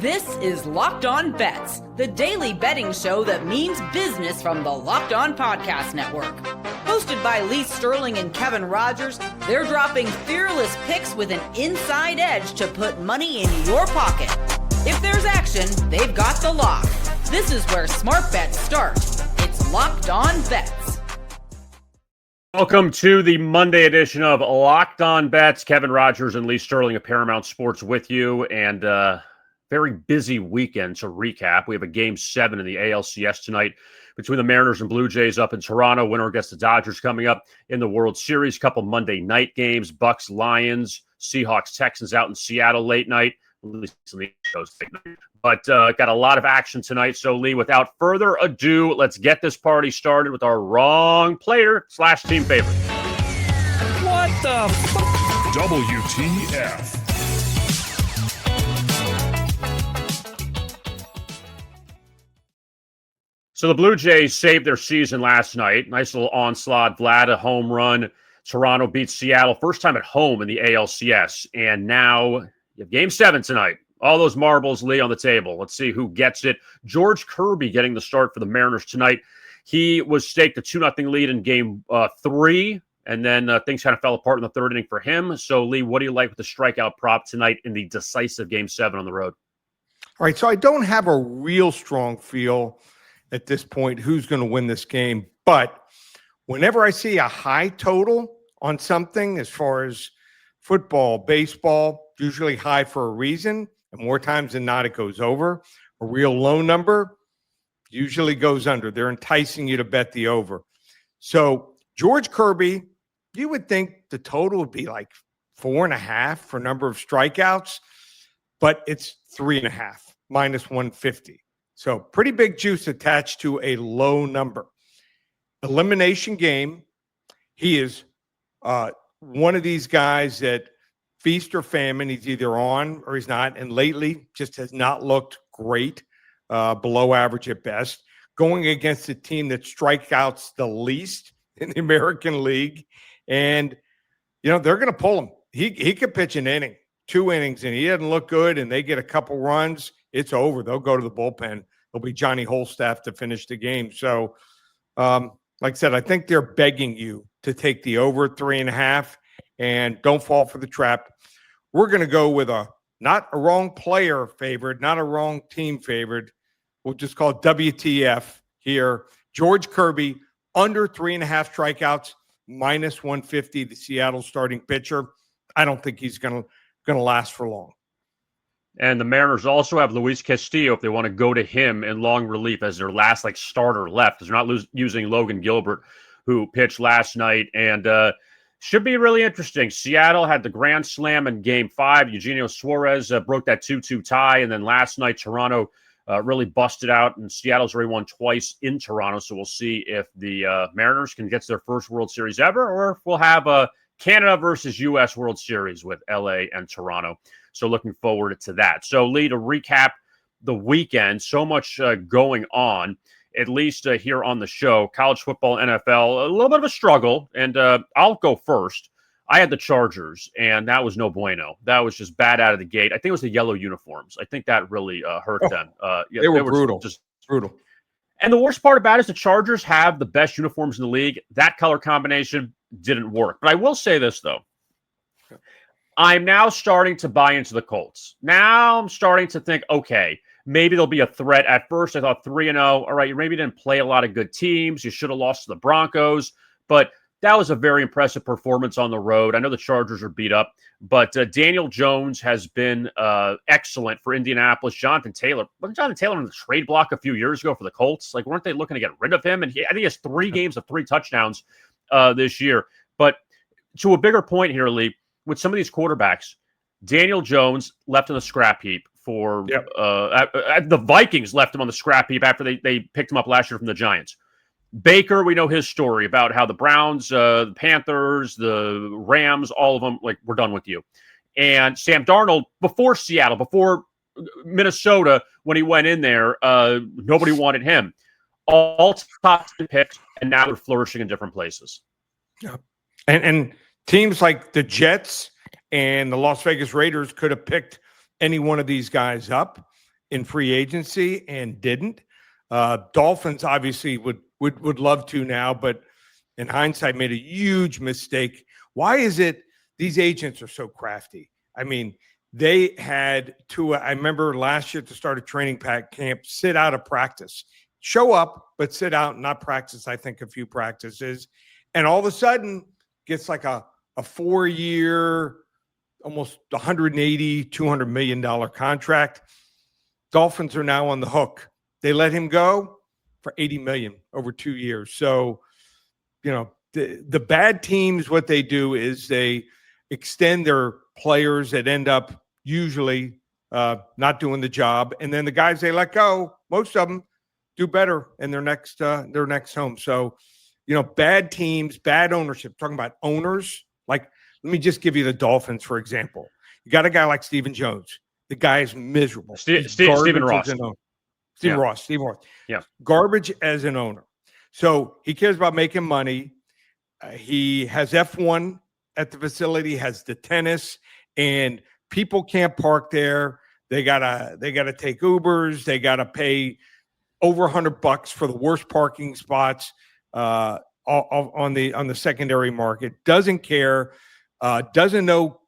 This is Locked On Bets, the daily betting show that means business from the Locked On Podcast Network. Hosted by Lee Sterling and Kevin Rogers, they're dropping fearless picks with an inside edge to put money in your pocket. If there's action, they've got the lock. This is where smart bets start. It's Locked On Bets. Welcome to the Monday edition of Locked On Bets. Kevin Rogers and Lee Sterling of Paramount Sports with you, and very busy weekend to recap. We have a Game 7 in the ALCS tonight between the Mariners and Blue Jays up in Toronto. Winner against the Dodgers coming up in the World Series. Couple Monday night games. Bucks, Lions, Seahawks, Texans out in Seattle late night. At least on the shows late night. But got a lot of action tonight. So, Lee, without further ado, let's get this party started with our wrong player / team favorite. What the fuck? WTF. So the Blue Jays saved their season last night. Nice little onslaught. Vlad, a home run. Toronto beats Seattle. First time at home in the ALCS. And now you have Game 7 tonight. All those marbles, Lee, on the table. Let's see who gets it. George Kirby getting the start for the Mariners tonight. He was staked a 2-0 lead in Game 3. And then things kind of fell apart in the third inning for him. So, Lee, what do you like with the strikeout prop tonight in the decisive Game 7 on the road? All right, so I don't have a real strong feel at this point who's going to win this game. But whenever I see a high total on something, as far as football, baseball, usually high for a reason, and more times than not, it goes over. A real low number usually goes under. They're enticing you to bet the over. So George Kirby, you would think the total would be like 4.5 for number of strikeouts, but it's 3.5, minus 150. So pretty big juice attached to a low number. Elimination game. He is one of these guys that feast or famine. He's either on or he's not. And lately just has not looked great, below average at best. Going against a team that strikeouts the least in the American League. And, you know, they're going to pull him. He could pitch an inning, 2 innings, and he doesn't look good, and they get a couple runs. It's over. They'll go to the bullpen. It'll be Johnny Holstaff to finish the game. So, like I said, I think they're begging you to take the over 3.5 and don't fall for the trap. We're going to go with not a wrong player favorite, not a wrong team favorite. We'll just call it WTF here. George Kirby, under 3.5 strikeouts, minus 150, the Seattle starting pitcher. I don't think he's going to last for long. And the Mariners also have Luis Castillo if they want to go to him in long relief as their last starter left, because they're not using Logan Gilbert, who pitched last night. And should be really interesting. Seattle had the grand slam in Game 5. Eugenio Suarez broke that 2-2 tie. And then last night, Toronto really busted out. And Seattle's already won twice in Toronto. So we'll see if the Mariners can get to their first World Series ever, or if we'll have a Canada versus U.S. World Series with L.A. and Toronto. So looking forward to that. So, Lee, to recap the weekend, so much going on, at least here on the show. College football, NFL, a little bit of a struggle. And I'll go first. I had the Chargers, and that was no bueno. That was just bad out of the gate. I think it was the yellow uniforms. I think that really hurt them. Yeah, they were brutal. Just brutal. And the worst part about it is the Chargers have the best uniforms in the league. That color combination didn't work. But I will say this, though. I'm now starting to buy into the Colts. Now I'm starting to think, okay, maybe they'll be a threat. At first, I thought 3-0. All right, you maybe didn't play a lot of good teams. You should have lost to the Broncos. But that was a very impressive performance on the road. I know the Chargers are beat up, but Daniel Jones has been excellent for Indianapolis. Jonathan Taylor. Wasn't Jonathan Taylor on the trade block a few years ago for the Colts? Weren't they looking to get rid of him? And I think he has 3 games of 3 touchdowns this year. But to a bigger point here, Lee, with some of these quarterbacks, Daniel Jones left on the scrap heap for the Vikings left him on the scrap heap after they picked him up last year from the Giants. Baker, we know his story about how the Browns, the Panthers, the Rams, all of them, we're done with you. And Sam Darnold, before Seattle, before Minnesota, when he went in there, nobody wanted him. All top 10 picks, and now they're flourishing in different places. Yeah. And teams like the Jets and the Las Vegas Raiders could have picked any one of these guys up. in free agency and didn't. Dolphins obviously would love to now, but in hindsight made a huge mistake. Why is it these agents are so crafty? I mean, they had Tua, I remember last year at the start of training camp, sit out of practice. Show up, but sit out, not practice, I think, a few practices. And all of a sudden gets like a 4-year, almost $180, $200 million contract. Dolphins are now on the hook. They let him go for $80 million over 2 years. So, you know, the bad teams, what they do is they extend their players that end up usually not doing the job. And then the guys they let go, most of them do better in their next home. So, you know, bad teams, bad ownership, talking about owners. Like, let me just give you the Dolphins, for example. You got a guy like Stephen Jones. The guy is miserable. Stephen Ross. Stephen Ross. Yeah. Garbage as an owner. So he cares about making money. He has F1 at the facility, has the tennis, and people can't park there. They gotta take Ubers. They gotta pay over $100 for the worst parking spots on the secondary market. Doesn't care. Doesn't know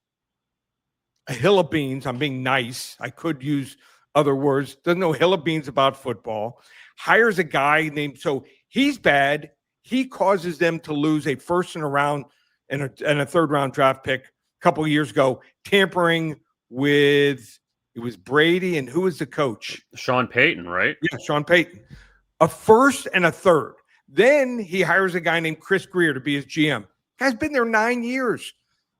a hill of beans. I'm being nice. I could use other words. Doesn't know a hill of beans about football. Hires a guy named, so he's bad. He causes them to lose a first in a round and a third round draft pick a couple of years ago, tampering with, it was Brady and who was the coach? Sean Payton, right? Yeah, Sean Payton. A first and a third. Then he hires a guy named Chris Greer to be his GM. Guy's been there 9 years.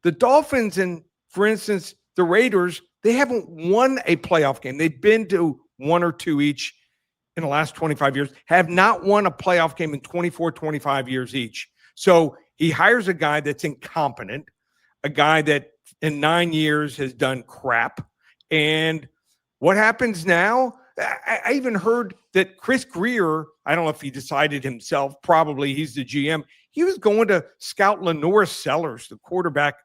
The Dolphins and, for instance, the Raiders, they haven't won a playoff game. They've been to 1 or 2 each in the last 25 years, have not won a playoff game in 24, 25 years each. So he hires a guy that's incompetent, a guy that in 9 years has done crap. And what happens now? I even heard that Chris Greer, I don't know if he decided himself, probably he's the GM. He was going to scout Lenore Sellers, the quarterback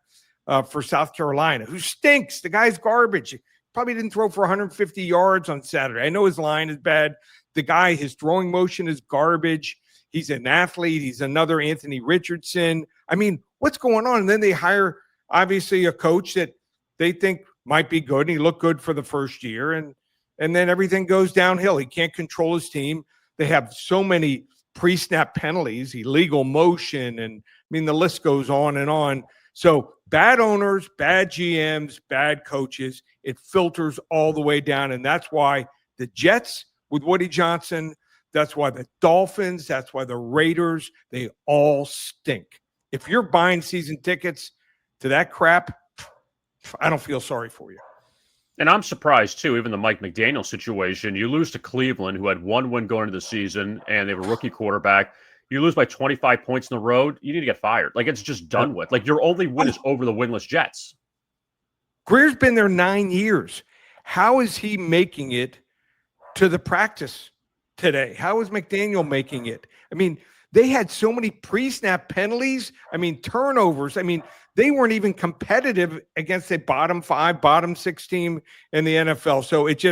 for South Carolina, who stinks. The guy's garbage. Probably didn't throw for 150 yards on Saturday. I know his line is bad. The guy, his throwing motion is garbage. He's an athlete. He's another Anthony Richardson. I mean, what's going on? And then they hire, obviously, a coach that they think might be good, and he looked good for the first year, and then everything goes downhill. He can't control his team. They have so many pre-snap penalties, illegal motion, and I mean, the list goes on and on. So bad owners, bad GMs, bad coaches, it filters all the way down. And that's why the Jets with Woody Johnson, that's why the Dolphins, that's why the Raiders, they all stink. If you're buying season tickets to that crap, I don't feel sorry for you. And I'm surprised, too, even the Mike McDaniel situation. You lose to Cleveland, who had 1 win going into the season, and they have a rookie quarterback. You lose by 25 points in the road, you need to get fired. Like, it's just done with. Like, your only win is over the winless Jets. Greer's been there 9 years. How is he making it to the practice today? How is McDaniel making it? I mean, they had so many pre-snap penalties. I mean, turnovers. I mean, they weren't even competitive against a bottom 5, bottom 6 team in the NFL. So it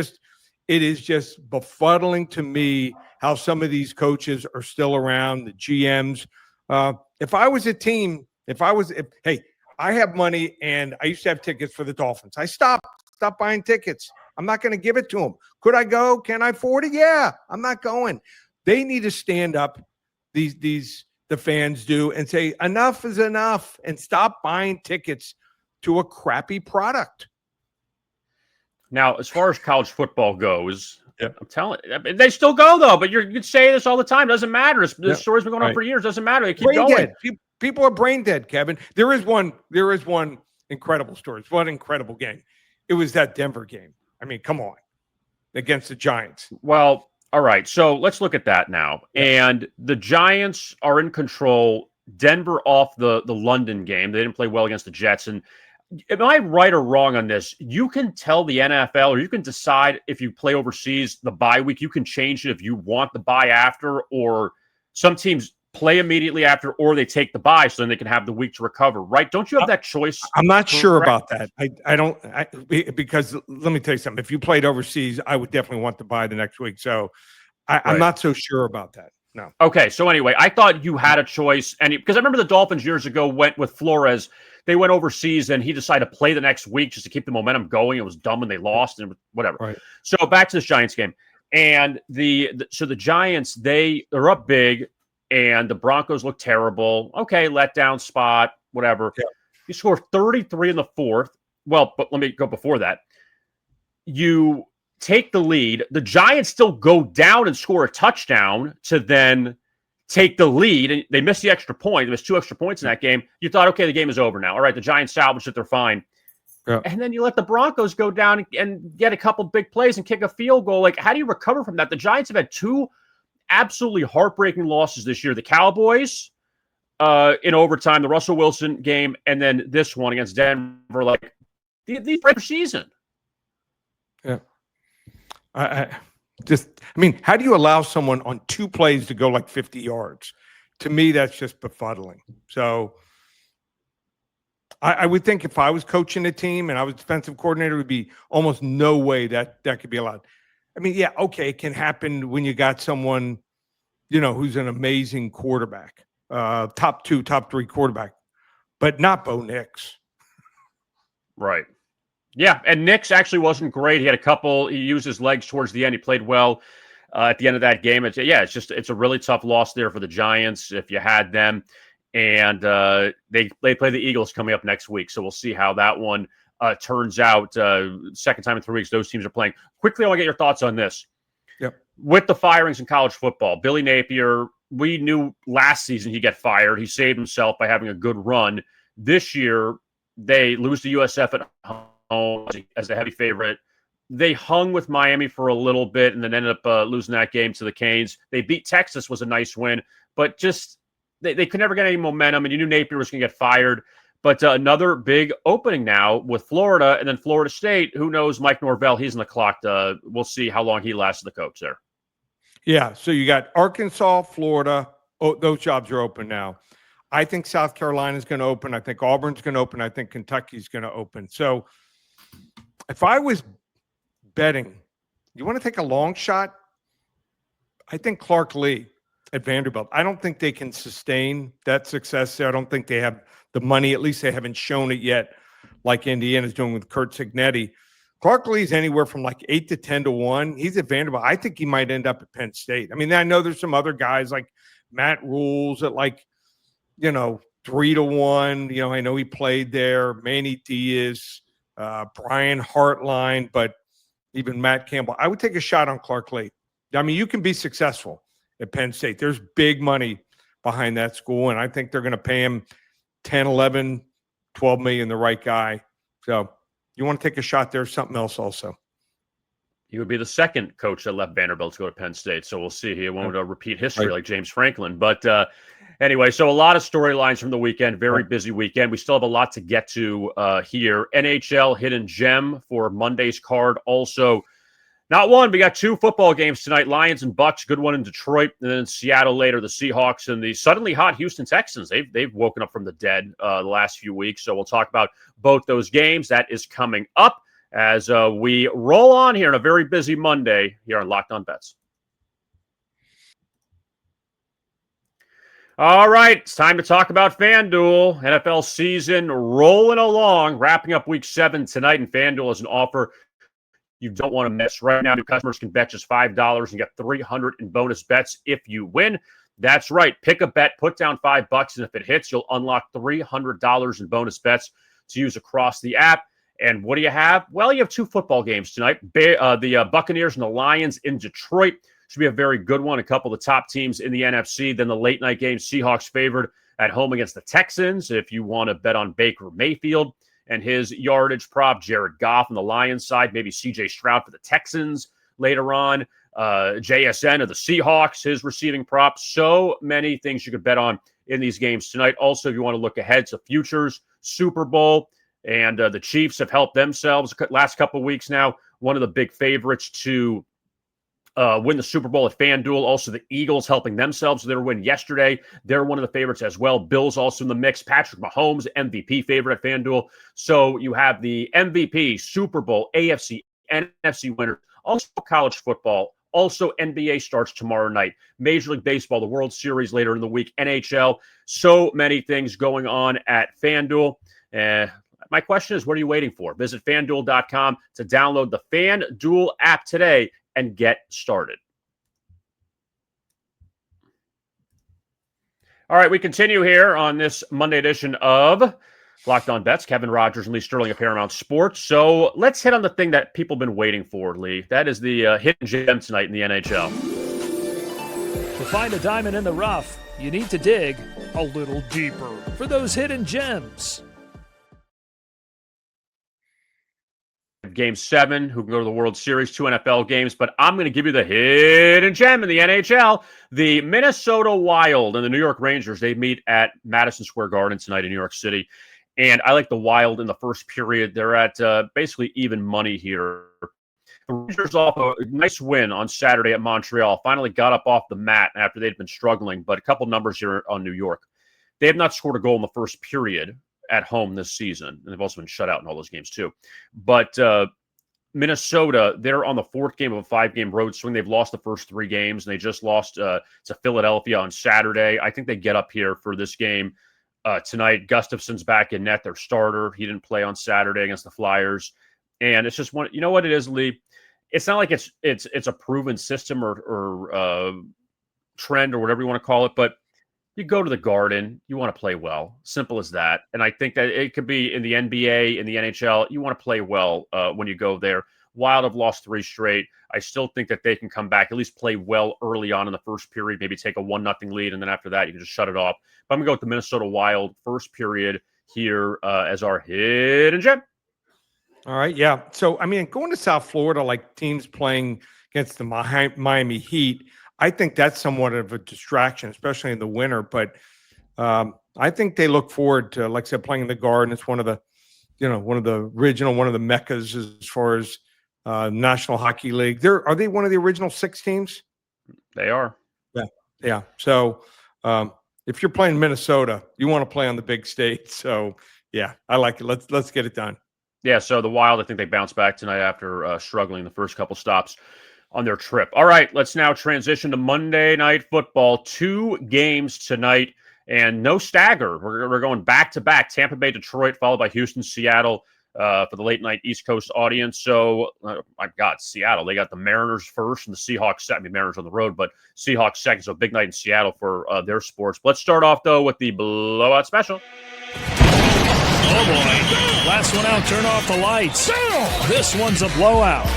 is just befuddling to me how some of these coaches are still around, the GMs. If I was a team, hey, I have money and I used to have tickets for the Dolphins. I stopped buying tickets. I'm not going to give it to them. Could I go? Can I afford it? Yeah, I'm not going. They need to stand up, the fans do, and say enough is enough and stop buying tickets to a crappy product. Now, as far as college football goes, I'm telling you, they still go, though, but you say this all the time. Doesn't matter. The story's been going on for years. Doesn't matter. They keep brain going. Dead. People are brain dead, Kevin. There is one incredible story. It's one incredible game. It was that Denver game. I mean, come on. Against the Giants. Well, all right. So let's look at that now. Yeah. And the Giants are in control. Denver off the London game. They didn't play well against the Jets. And am I right or wrong on this? You can tell the NFL, or you can decide if you play overseas the bye week, you can change it if you want the bye after, or some teams play immediately after, or they take the bye so then they can have the week to recover, right? Don't you have that choice? I'm not sure about that. I don't because let me tell you something. If you played overseas, I would definitely want to buy the next week. So I'm not so sure about that. No. Okay, so anyway, I thought you had a choice, and because I remember the Dolphins years ago went with Flores. They went overseas, and he decided to play the next week just to keep the momentum going. It was dumb when they lost, and whatever. Right. So back to this Giants game, and the Giants they're up big, and the Broncos look terrible. Okay, letdown spot, whatever. Yeah. You score 33 in the fourth. Well, but let me go before that. You take the lead. The Giants still go down and score a touchdown to then take the lead. And they missed the extra point. There was 2 extra points in that game. You thought, okay, the game is over now. All right, the Giants salvaged it. They're fine. Yeah. And then you let the Broncos go down and get a couple big plays and kick a field goal. Like, how do you recover from that? The Giants have had 2 absolutely heartbreaking losses this year. The Cowboys in overtime, the Russell Wilson game, and then this one against Denver. Like, the season. Yeah. I mean, how do you allow someone on 2 plays to go like 50 yards? To me, that's just befuddling. So I would think if I was coaching a team and I was defensive coordinator, it would be almost no way that could be allowed. I mean, yeah, okay, it can happen when you got someone, who's an amazing quarterback, top 2, top 3 quarterback, but not Bo Nix. Right. Yeah, and Nix actually wasn't great. He had he used his legs towards the end. He played well at the end of that game. It's a really tough loss there for the Giants if you had them. And they play the Eagles coming up next week. So we'll see how that one turns out. Second time in 3 weeks, those teams are playing. Quickly, I want to get your thoughts on this. Yep. With the firings in college football, Billy Napier, we knew last season he'd get fired. He saved himself by having a good run. This year, they lose to USF at home as a heavy favorite. They hung with Miami for a little bit and then ended up losing that game to the Canes. They beat Texas, was a nice win, but just they could never get any momentum, and you knew Napier was going to get fired. But another big opening now with Florida and then Florida State. Who knows? Mike Norvell, he's in the clock. We'll see how long he lasts as the coach there. Yeah, so you got Arkansas, Florida. Oh, those jobs are open now. I think South Carolina is going to open. I think Auburn's going to open. I think Kentucky's going to open. So if I was betting, you want to take a long shot? I think Clark Lee at Vanderbilt. I don't think they can sustain that success there. I don't think they have the money. At least they haven't shown it yet, like Indiana's doing with Kurt Cignetti. Clark Lee's anywhere from like 8 to 10 to 1. He's at Vanderbilt. I think he might end up at Penn State. I mean, I know there's some other guys like Matt Rules at 3 to 1. I know he played there. Manny Diaz, Brian Hartline, but even Matt Campbell. I would take a shot on Clark Lee. I mean, you can be successful at Penn State. There's big money behind that school, and I think they're going to pay him 10, 11, 12 million, the right guy. So you want to take a shot there, something else also. He would be the second coach that left Vanderbilt to go to Penn State. So we'll see. He won't repeat history like James Franklin. But anyway, so a lot of storylines from the weekend. Very busy weekend. We still have a lot to get to here. NHL hidden gem for Monday's card. Also, not one, we got 2 football games tonight. Lions and Bucks. Good one in Detroit. And then in Seattle later, the Seahawks and the suddenly hot Houston Texans. They've woken up from the dead the last few weeks. So we'll talk about both those games. That is coming up as we roll on here on a very busy Monday here on Locked On Bets. All right, it's time to talk about FanDuel. NFL season rolling along, wrapping up Week 7 tonight, and FanDuel is an offer you don't want to miss. Right now, new customers can bet just $5 and get $300 in bonus bets if you win. That's right. Pick a bet, put down $5, and if it hits, you'll unlock $300 in bonus bets to use across the app. And what do you have? Well, you have 2 football games tonight. The Buccaneers and the Lions in Detroit. Should be a very good one. A couple of the top teams in the NFC. Then the late night game, Seahawks favored at home against the Texans. If you want to bet on Baker Mayfield and his yardage prop, Jared Goff on the Lions side, maybe CJ Stroud for the Texans later on, JSN of the Seahawks, his receiving prop. So many things you could bet on in these games tonight. Also, if you want to look ahead to futures, Super Bowl, and the Chiefs have helped themselves last couple of weeks now. One of the big favorites to win the Super Bowl at FanDuel. Also, the Eagles helping themselves with their win yesterday. They're one of the favorites as well. Bills also in the mix. Patrick Mahomes, MVP favorite at FanDuel. So you have the MVP, Super Bowl, AFC, NFC winner. Also college football. Also NBA starts tomorrow night. Major League Baseball, the World Series later in the week. NHL. So many things going on at FanDuel. My question is, what are you waiting for? Visit FanDuel.com to download the FanDuel app today and get started. All right, we continue here on this Monday edition of Locked On Bets. Kevin Rogers and Lee Sterling of Paramount Sports. So let's hit on the thing that people have been waiting for, Lee. That is the hidden gem tonight in the NHL. To find a diamond in the rough, you need to dig a little deeper for those hidden gems. Game 7, who can go to the World Series, 2 NFL games, but I'm going to give you the hidden gem in the NHL. The Minnesota Wild and the New York Rangers, they meet at Madison Square Garden tonight in New York City, and I like the Wild in the first period. They're at basically even money here. The Rangers off a nice win on Saturday at Montreal, finally got up off the mat after they'd been struggling, but a couple numbers here on New York. They have not scored a goal in the first period at home this season. And they've also been shut out in all those games too. But Minnesota, they're on the 4th game of a 5-game road swing. They've lost the first 3 games, and they just lost to Philadelphia on Saturday. I think they get up here for this game tonight. Gustafson's back in net, their starter. He didn't play on Saturday against the Flyers. And it's just one, you know what it is, Lee? It's not like it's a proven system or trend or whatever you want to call it, but you go to the Garden, you want to play well. Simple as that. And I think that it could be in the NBA, in the NHL. You want to play well when you go there. Wild have lost 3 straight. I still think that they can come back, at least play well early on in the first period, maybe take a 1-0 lead, and then after that, you can just shut it off. But I'm going to go with the Minnesota Wild first period here as our hidden gem. All right, yeah. So, I mean, going to South Florida, like teams playing against the Miami Heat, I think that's somewhat of a distraction, especially in the winter. But I think they look forward to, like I said, playing in the Garden. It's one of the original, one of the meccas as far as National Hockey League. Are they one of the original 6 teams? They are. Yeah. So if you're playing Minnesota, you want to play on the big stage. So yeah, I like it. Let's get it done. Yeah. So the Wild, I think they bounce back tonight after struggling the first couple stops on their trip. All right, let's now transition to Monday Night Football. 2 games tonight and no stagger. We're going back-to-back. Tampa Bay, Detroit, followed by Houston, Seattle for the late-night East Coast audience. So, my God, Seattle. They got the Mariners first and the Seahawks second. I mean, Mariners on the road, but Seahawks second. So, big night in Seattle for their sports. Let's start off, though, with the blowout special. Oh, boy. Last one out, turn off the lights. This one's a blowout.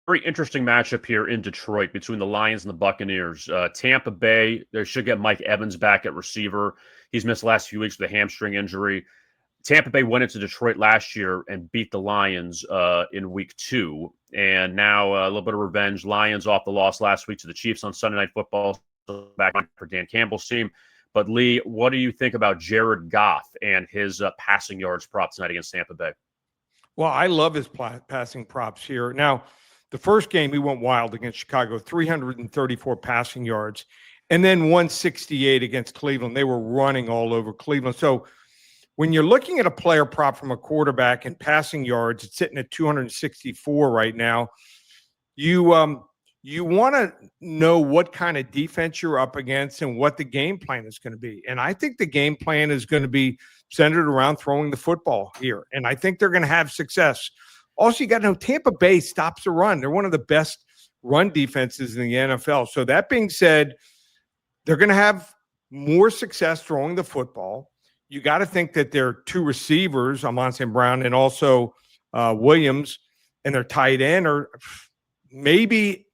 Very interesting matchup here in Detroit between the Lions and the Buccaneers. Tampa Bay, they should get Mike Evans back at receiver. He's missed the last few weeks with a hamstring injury. Tampa Bay went into Detroit last year and beat the Lions in week 2. And now a little bit of revenge. Lions off the loss last week to the Chiefs on Sunday Night Football. So back for Dan Campbell's team. But Lee, what do you think about Jared Goff and his passing yards props tonight against Tampa Bay? Well, I love his passing props here. Now, the first game, he went wild against Chicago, 334 passing yards, and then 168 against Cleveland. They were running all over Cleveland. So when you're looking at a player prop from a quarterback and passing yards, it's sitting at 264 right now. You want to know what kind of defense you're up against and what the game plan is going to be. And I think the game plan is going to be centered around throwing the football here. And I think they're going to have success. Also, you got to know Tampa Bay stops the run. They're one of the best run defenses in the NFL. So that being said, they're going to have more success throwing the football. You got to think that their 2 receivers, Amon St. Brown and also Williams, and their tight end are maybe,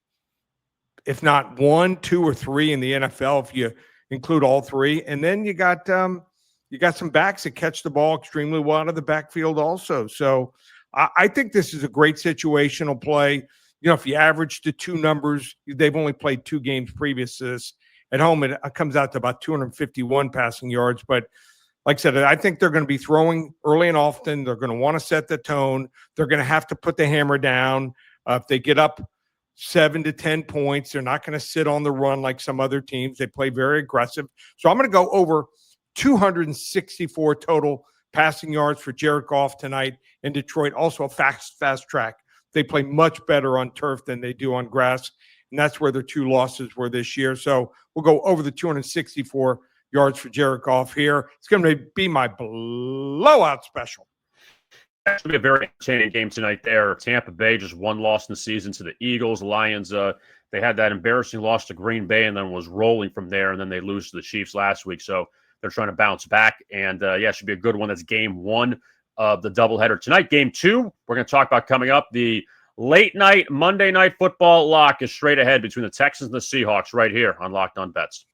if not 1, 2, or 3 in the NFL, if you include all 3. And then you got some backs that catch the ball extremely well out of the backfield also. So I think this is a great situational play. You know, if you average the 2 numbers, they've only played 2 games previous to this. At home, it comes out to about 251 passing yards. But like I said, I think they're going to be throwing early and often. They're going to want to set the tone. They're going to have to put the hammer down. If they get up 7 to 10 points, they're not going to sit on the run like some other teams. They play very aggressive. So I'm going to go over 264 total passing yards for Jared Goff tonight in Detroit. Also a fast track. They play much better on turf than they do on grass, and that's where their 2 losses were this year. So we'll go over the 264 yards for Jared Goff here. It's going to be my blowout special. It's going to be a very entertaining game tonight there. Tampa Bay just 1 loss in the season to the Eagles. The Lions, they had that embarrassing loss to Green Bay and then was rolling from there, and then they lose to the Chiefs last week. So they're trying to bounce back. And, it should be a good one. That's game 1 of the doubleheader. Tonight, game 2, we're going to talk about coming up. The late night, Monday night football lock is straight ahead between the Texans and the Seahawks right here on Locked On Bets.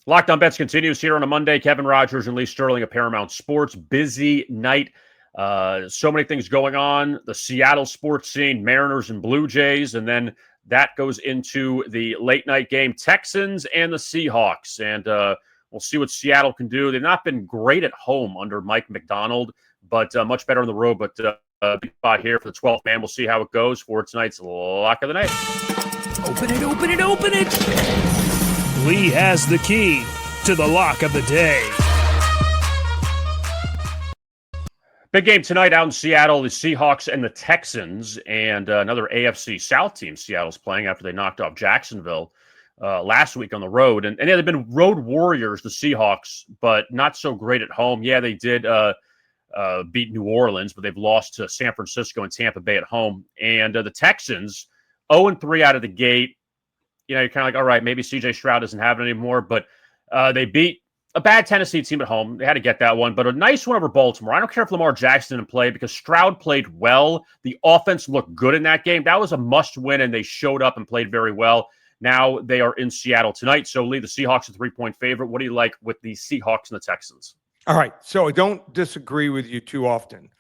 Locked On Bets continues here on a Monday. Kevin Rogers and Lee Sterling of Paramount Sports. Busy night. So many things going on. The Seattle sports scene, Mariners and Blue Jays, and then that goes into the late night game, Texans and the Seahawks. And we'll see what Seattle can do. They've not been great at home under Mike McDonald, but much better on the road. But big spot here for the 12th man. We'll see how it goes for tonight's Lock of the Night. Open it, open it, open it. Lee has the key to the lock of the day. Big game tonight out in Seattle, the Seahawks and the Texans, and another AFC South team Seattle's playing after they knocked off Jacksonville last week on the road. And they've been road warriors, the Seahawks, but not so great at home. Yeah, they did beat New Orleans, but they've lost to San Francisco and Tampa Bay at home. And the Texans, 0-3 out of the gate. You know, you're kind of like, all right, maybe C.J. Stroud doesn't have it anymore, but they beat a bad Tennessee team at home. They had to get that one, but a nice one over Baltimore. I don't care if Lamar Jackson didn't play because Stroud played well. The offense looked good in that game. That was a must-win, and they showed up and played very well. Now they are in Seattle tonight. So, Lee, the Seahawks are 3-point favorite. What do you like with the Seahawks and the Texans? All right. So I don't disagree with you too often,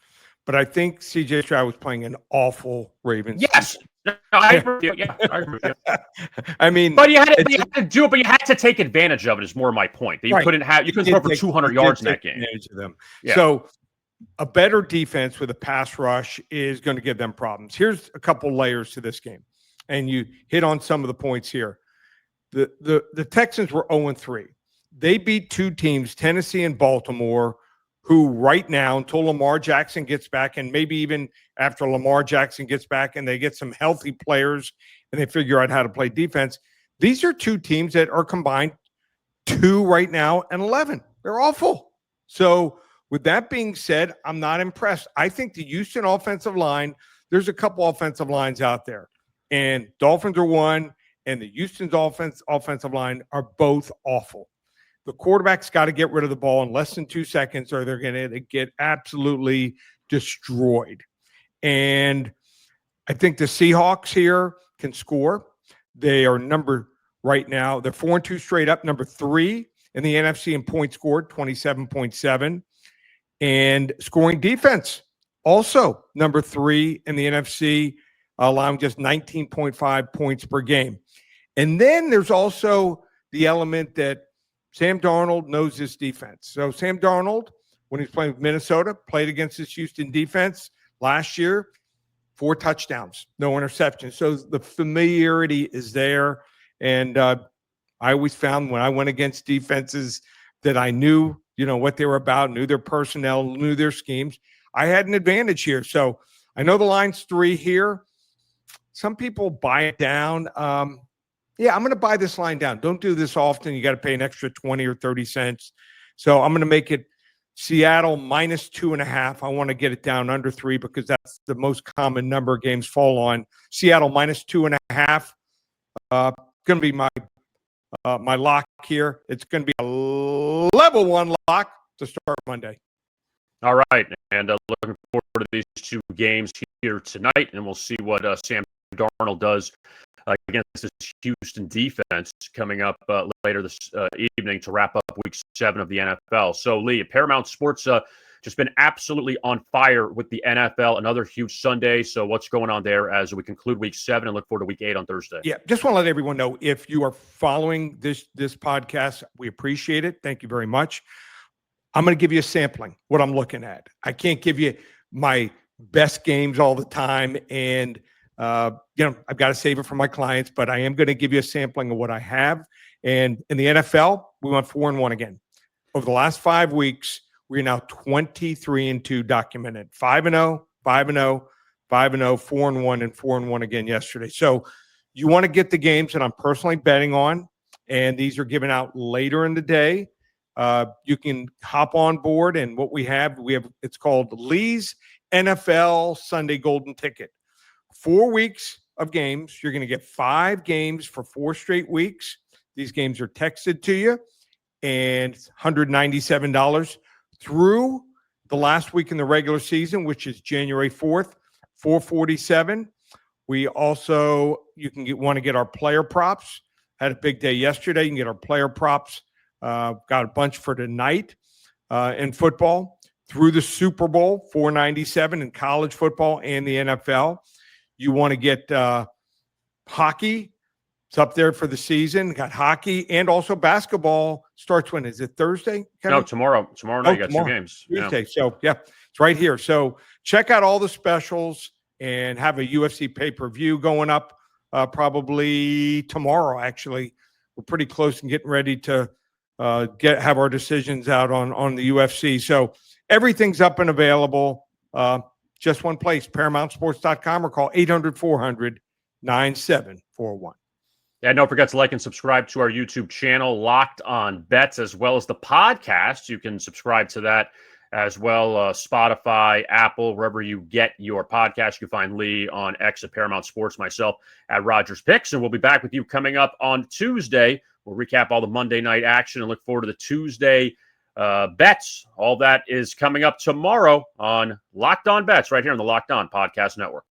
but I think C.J. Stroud was playing an awful Ravens. Yes. No, I agree with you. Yeah, I agree with you. I mean, but you had to do it, but you had to take advantage of it. Is more my point. That you couldn't throw for 200 yards in that game. Advantage of them. Yeah. So a better defense with a pass rush is going to give them problems. Here's a couple layers to this game, and you hit on some of the points here. The Texans were 0-3. They beat 2 teams, Tennessee and Baltimore, who right now, until Lamar Jackson gets back, and maybe even after Lamar Jackson gets back and they get some healthy players and they figure out how to play defense, these are 2 teams that are combined 2 right now and 11. They're awful. So with that being said, I'm not impressed. I think the Houston offensive line, there's a couple offensive lines out there, and Dolphins are one, and the Houston's offensive line are both awful. The quarterback's got to get rid of the ball in less than 2 seconds or they're going to get absolutely destroyed. And I think the Seahawks here can score. They are right now, they're 4-2 straight up, number 3 in the NFC in points scored, 27.7. And scoring defense, also number 3 in the NFC, allowing just 19.5 points per game. And then there's also the element that Sam Darnold knows this defense. So Sam Darnold, when he's playing with Minnesota, played against this Houston defense last year, 4 touchdowns, no interceptions. So the familiarity is there. And I always found when I went against defenses that I knew, what they were about, knew their personnel, knew their schemes, I had an advantage here. So I know the line's 3 here. Some people buy it down. I'm going to buy this line down. Don't do this often. You got to pay an extra 20 or 30 cents. So I'm going to make it Seattle minus 2.5. I want to get it down under 3 because that's the most common number of games fall on. Seattle minus 2.5. Going to be my lock here. It's going to be a level 1 lock to start Monday. All right. And looking forward to these 2 games here tonight. And we'll see what Sam Darnold does against this Houston defense coming up later this evening to wrap up Week 7 of the NFL. So, Lee, Paramount Sports just been absolutely on fire with the NFL. Another huge Sunday. So what's going on there as we conclude week 7 and look forward to week 8 on Thursday? Yeah, just want to let everyone know, if you are following this podcast, we appreciate it. Thank you very much. I'm going to give you a sampling, what I'm looking at. I can't give you my best games all the time, and I've got to save it for my clients, but I am going to give you a sampling of what I have. And in the NFL, we went 4-1 again. Over the last 5 weeks, we're now 23-2 documented. 5-0, 5-0, 5-0, 4-1, and 4-1 again yesterday. So you want to get the games that I'm personally betting on, and these are given out later in the day. You can hop on board, and what we have, it's called Lee's NFL Sunday Golden Ticket. 4 weeks of games. You're going to get 5 games for 4 straight weeks. These games are texted to you, and $197 through the last week in the regular season, which is January 4th, $447. We also, want to get our player props. Had a big day yesterday. You can get our player props. Got a bunch for tonight in football through the Super Bowl, $497 in college football and the NFL. You want to get hockey. It's up there for the season. Got hockey and also basketball. Starts when? Is it Thursday? No, tomorrow. Tomorrow night, you got 2 games. Tuesday. Yeah. So, it's right here. So check out all the specials and have a UFC pay-per-view going up probably tomorrow, actually. We're pretty close and getting ready to have our decisions out on the UFC. So everything's up and available. Just one place, ParamountSports.com, or call 800-400-9741. Yeah, don't forget to like and subscribe to our YouTube channel, Locked On Bets, as well as the podcast. You can subscribe to that as well, Spotify, Apple, wherever you get your podcast. You can find Lee on X at Paramount Sports, myself at Rogers Picks, and we'll be back with you coming up on Tuesday. We'll recap all the Monday night action and look forward to the Tuesday bets. All that is coming up tomorrow on Locked On Bets right here on the Locked On Podcast Network.